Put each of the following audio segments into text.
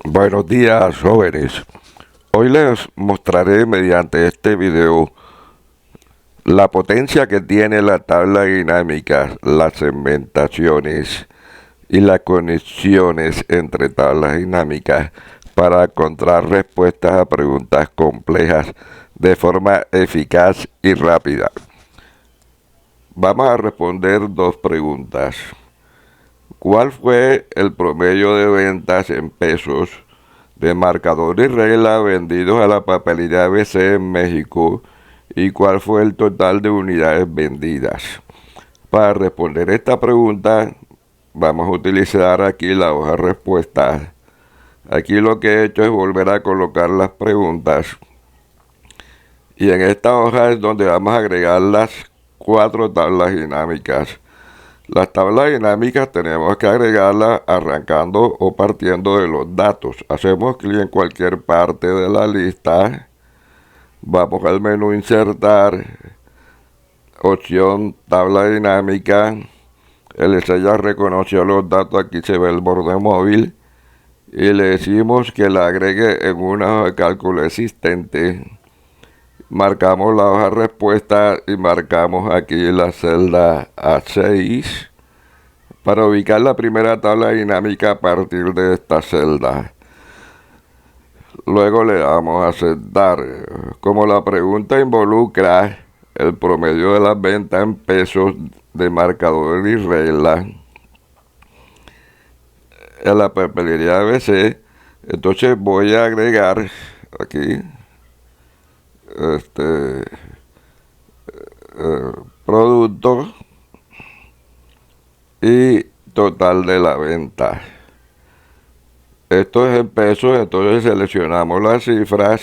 Buenos días, jóvenes. Hoy les mostraré mediante este video la potencia que tiene la tabla dinámica, las segmentaciones y las conexiones entre tablas dinámicas para encontrar respuestas a preguntas complejas de forma eficaz y rápida. Vamos a responder dos preguntas. ¿Cuál fue el promedio de ventas en pesos de marcador y regla vendidos a la papelería ABC en México? ¿Y cuál fue el total de unidades vendidas? Para responder esta pregunta, vamos a utilizar aquí la hoja respuesta. Aquí lo que he hecho es volver a colocar las preguntas. Y en esta hoja es donde vamos a agregar las 4 tablas dinámicas. Las tablas dinámicas tenemos que agregarlas arrancando o partiendo de los datos. Hacemos clic en cualquier parte de la lista. Vamos al menú insertar, opción tabla dinámica. El ya reconoció los datos, aquí se ve el borde móvil. Y le decimos que la agregue en una hoja de cálculo existente. Marcamos la hoja respuesta y marcamos aquí la celda A6 para ubicar la primera tabla dinámica a partir de esta celda. Luego le damos a aceptar. Como la pregunta involucra el promedio de las ventas en pesos de marcador y regla en la papelería ABC, entonces voy a agregar aquí producto y total de la venta. Esto es en pesos, entonces seleccionamos las cifras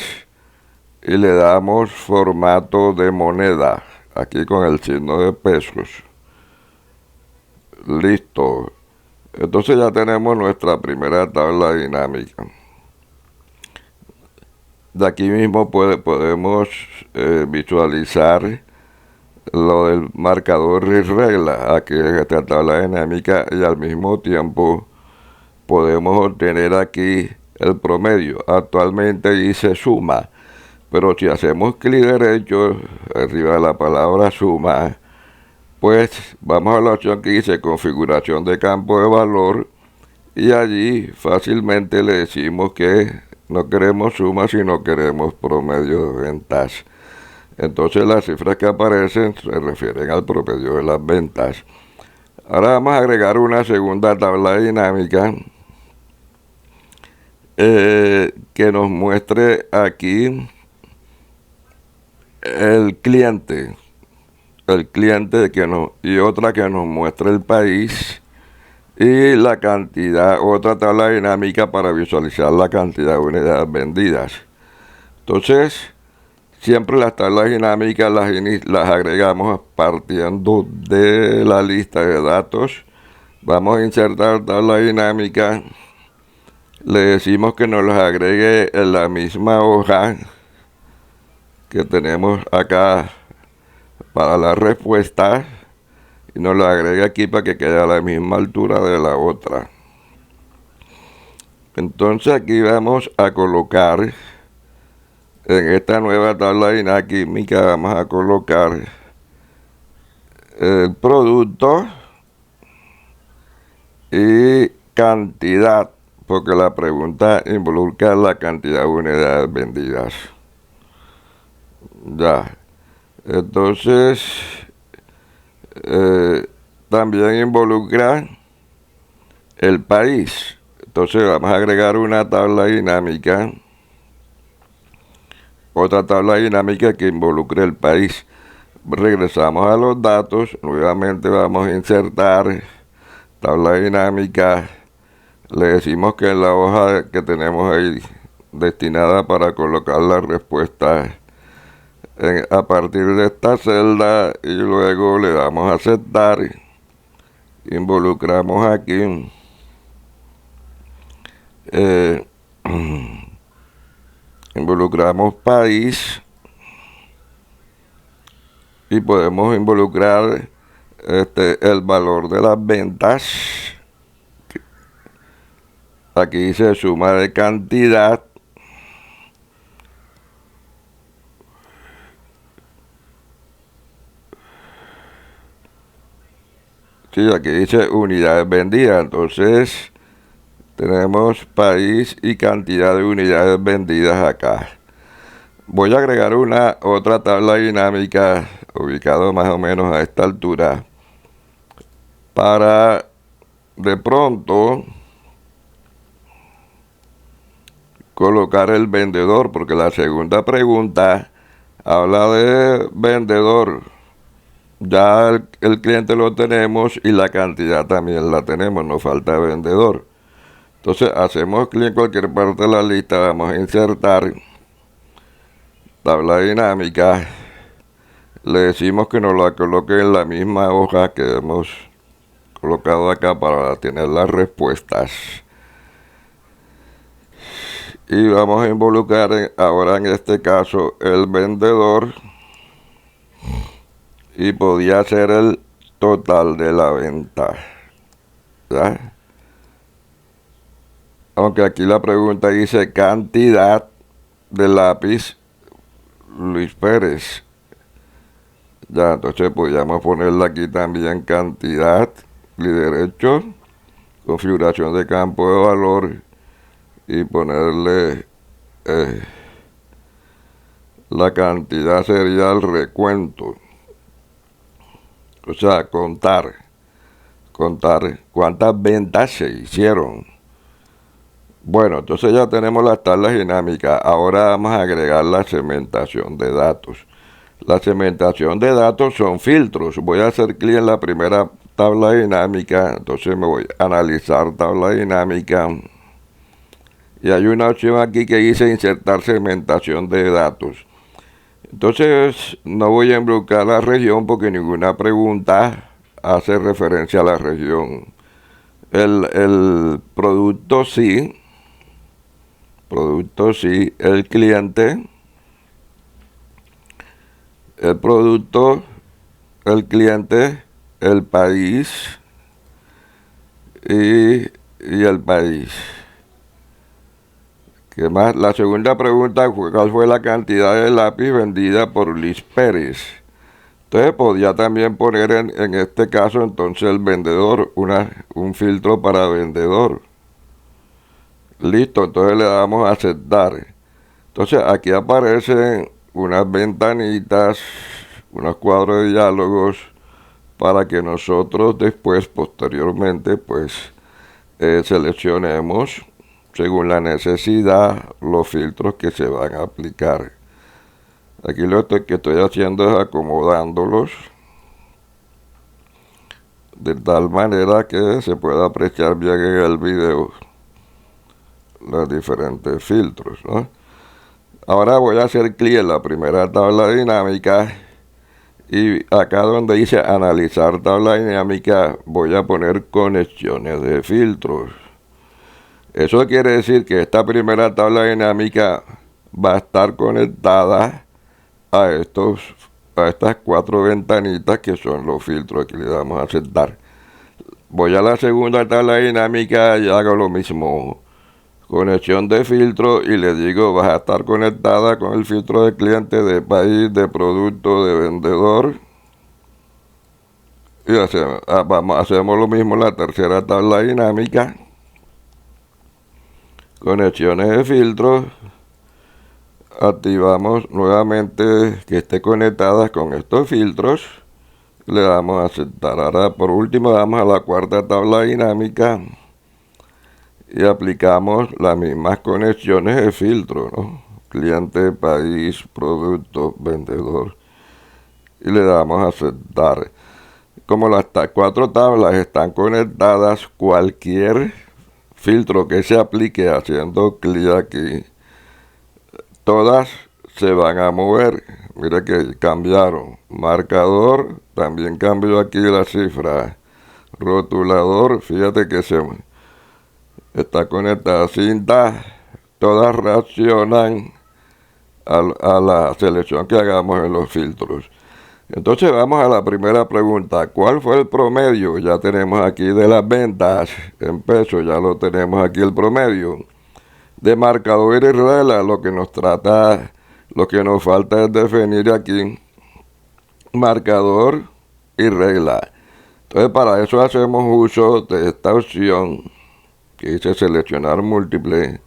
y le damos formato de moneda, aquí con el signo de pesos. Listo. Entonces ya tenemos nuestra primera tabla dinámica. De aquí mismo podemos visualizar lo del marcador y regla, aquí en esta tabla dinámica, y al mismo tiempo podemos obtener aquí el promedio. Actualmente dice suma, pero si hacemos clic derecho arriba de la palabra suma, pues vamos a la opción que dice configuración de campo de valor, y allí fácilmente le decimos que no queremos suma, sino queremos promedio de ventas. Entonces las cifras que aparecen se refieren al promedio de las ventas. Ahora vamos a agregar una segunda tabla dinámica que nos muestre aquí el cliente y otra que nos muestre el país y la cantidad, otra tabla dinámica para visualizar la cantidad de unidades vendidas. Entonces, siempre las tablas dinámicas las agregamos partiendo de la lista de datos. Vamos a insertar tabla dinámica. Le decimos que nos las agregue en la misma hoja que tenemos acá para la respuesta y nos la agrega aquí para que quede a la misma altura de la otra. Entonces aquí vamos a colocar en esta nueva tabla dinámica, vamos a colocar el producto y cantidad, porque la pregunta involucra la cantidad de unidades vendidas. Ya. Entonces, también involucra el país. Entonces vamos a agregar una tabla dinámica, otra tabla dinámica que involucre el país. Regresamos a los datos, nuevamente vamos a insertar tabla dinámica. Le decimos que en la hoja que tenemos ahí destinada para colocar la respuesta a partir de esta celda, y luego le damos a aceptar. Involucramos aquí involucramos país y podemos involucrar el valor de las ventas Aquí dice suma de cantidad. Sí, aquí dice unidades vendidas. Entonces tenemos país y cantidad de unidades vendidas acá. Voy a agregar una otra tabla dinámica ubicado más o menos a esta altura para de pronto colocar el vendedor, porque la segunda pregunta habla de vendedor. Ya el cliente lo tenemos y la cantidad también la tenemos, nos falta vendedor. Entonces hacemos clic en cualquier parte de la lista, vamos a insertar tabla dinámica, le decimos que nos la coloque en la misma hoja que hemos colocado acá para tener las respuestas. Y vamos a involucrar ahora en este caso el vendedor y podía ser el total de la venta, ¿ya? Aunque aquí la pregunta dice cantidad de lápiz Luis Pérez. Ya, entonces podríamos ponerle aquí también cantidad, clic derecho, configuración de campo de valor y ponerle la cantidad sería el recuento. O sea, contar cuántas ventas se hicieron. Bueno, entonces ya tenemos las tablas dinámicas. Ahora vamos a agregar la segmentación de datos. La segmentación de datos son filtros. Voy a hacer clic en la primera tabla dinámica. Entonces me voy a analizar tabla dinámica. Y hay una opción aquí que dice insertar segmentación de datos. Entonces no voy a involucrar la región porque ninguna pregunta hace referencia a la región. El producto sí, el cliente, el producto, el cliente, el país y el país. ¿Qué más? La segunda pregunta fue cuál fue la cantidad de lápiz vendida por Luis Pérez. Entonces podría también poner en este caso entonces el vendedor, un filtro para vendedor. Listo, entonces le damos a aceptar. Entonces aquí aparecen unas ventanitas, unos cuadros de diálogos para que nosotros después, posteriormente, pues seleccionemos según la necesidad los filtros que se van a aplicar. Aquí lo que estoy haciendo es acomodándolos de tal manera que se pueda apreciar bien en el video los diferentes filtros, ¿no? Ahora voy a hacer clic en la primera tabla dinámica y acá donde dice analizar tabla dinámica voy a poner conexiones de filtros. Eso quiere decir que esta primera tabla dinámica va a estar conectada a estas 4 ventanitas que son los filtros que le damos a aceptar. Voy a la segunda tabla dinámica y hago lo mismo. Conexión de filtro y le digo vas a estar conectada con el filtro de cliente, de país, de producto, de vendedor. Y hacemos lo mismo en la tercera tabla dinámica. Conexiones de filtros. Activamos nuevamente que esté conectada con estos filtros. Le damos a aceptar. Ahora por último vamos a la cuarta tabla dinámica y aplicamos las mismas conexiones de filtro, ¿no? Cliente, país, producto, vendedor. Y le damos a aceptar. Como las 4 tablas están conectadas, cualquier filtro que se aplique haciendo clic aquí, todas se van a mover. Mira que cambiaron. Marcador, también cambió aquí la cifra. Rotulador, fíjate que está conectada. Cinta, todas reaccionan a la selección que hagamos en los filtros. Entonces vamos a la primera pregunta. ¿Cuál fue el promedio? Ya tenemos aquí de las ventas en pesos, ya lo tenemos aquí el promedio. De marcador y regla, lo que nos trata, lo que nos falta es definir aquí marcador y regla. Entonces para eso hacemos uso de esta opción que dice seleccionar múltiple.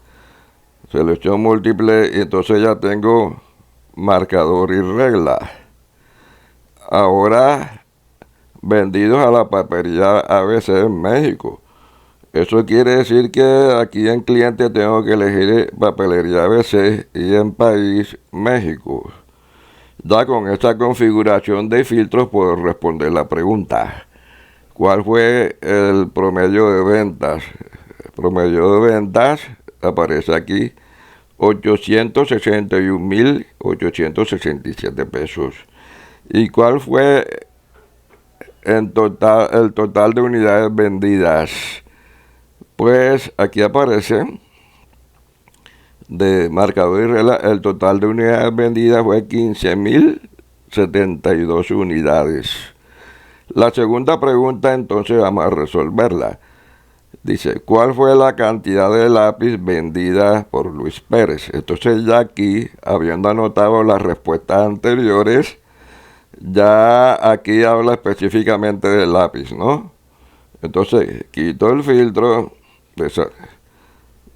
Selección múltiple y entonces ya tengo marcador y regla. Ahora vendidos a la papelería ABC en México. Eso quiere decir que aquí en cliente tengo que elegir papelería ABC y en país México. Ya con esta configuración de filtros puedo responder la pregunta. ¿Cuál fue el promedio de ventas? El promedio de ventas aparece aquí 861.867 pesos. ¿Y cuál fue el total de unidades vendidas? Pues aquí aparece de marcador y regla, el total de unidades vendidas fue 15.072 unidades. La segunda pregunta entonces vamos a resolverla. Dice, ¿cuál fue la cantidad de lápiz vendida por Luis Pérez? Entonces ya aquí, habiendo anotado las respuestas anteriores, ya aquí habla específicamente del lápiz, ¿no? Entonces, quito el filtro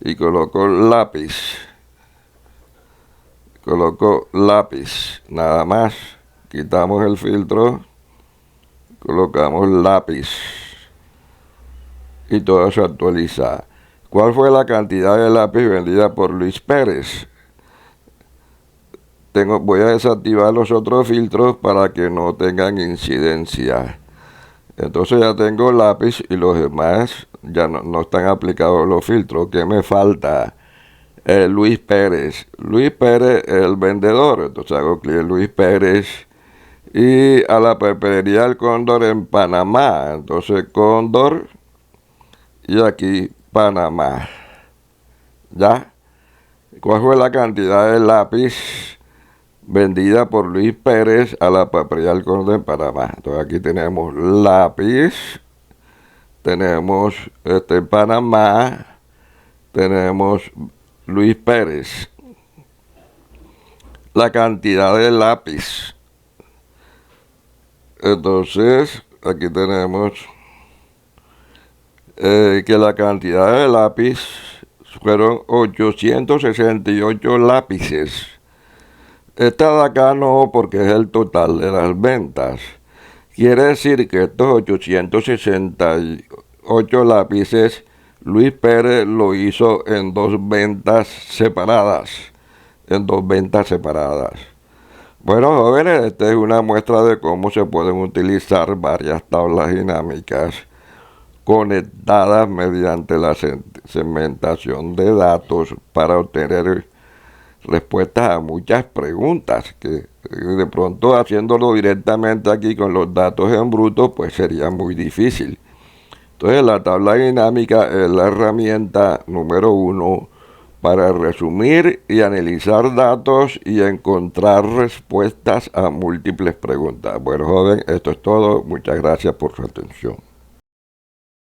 y coloco lápiz. Coloco lápiz, nada más. Quitamos el filtro, colocamos lápiz. Y todo se actualiza. ¿Cuál fue la cantidad de lápiz vendida por Luis Pérez? Voy a desactivar los otros filtros para que no tengan incidencia. Entonces ya tengo lápiz y los demás ya no están aplicados los filtros. ¿Qué me falta? Luis Pérez. Luis Pérez es el vendedor. Entonces hago clic en Luis Pérez. Y a la papelería El Cóndor en Panamá. Entonces Cóndor. Y aquí Panamá. ¿Ya? ¿Cuál fue la cantidad de lápiz vendida por Luis Pérez a la papelería El Cóndor en Panamá? Entonces aquí tenemos lápiz. Tenemos Panamá. Tenemos Luis Pérez. La cantidad de lápiz. Entonces, aquí tenemos que la cantidad de lápiz fueron 868 lápices. Esta de acá no, porque es el total de las ventas. Quiere decir que estos 868 lápices, Luis Pérez lo hizo en dos ventas separadas. Bueno, jóvenes, esta es una muestra de cómo se pueden utilizar varias tablas dinámicas conectadas mediante la segmentación de datos para obtener respuestas a muchas preguntas que de pronto haciéndolo directamente aquí con los datos en bruto pues sería muy difícil. Entonces la tabla dinámica es la herramienta número 1 para resumir y analizar datos y encontrar respuestas a múltiples preguntas. Bueno, joven, esto es todo. Muchas gracias por su atención.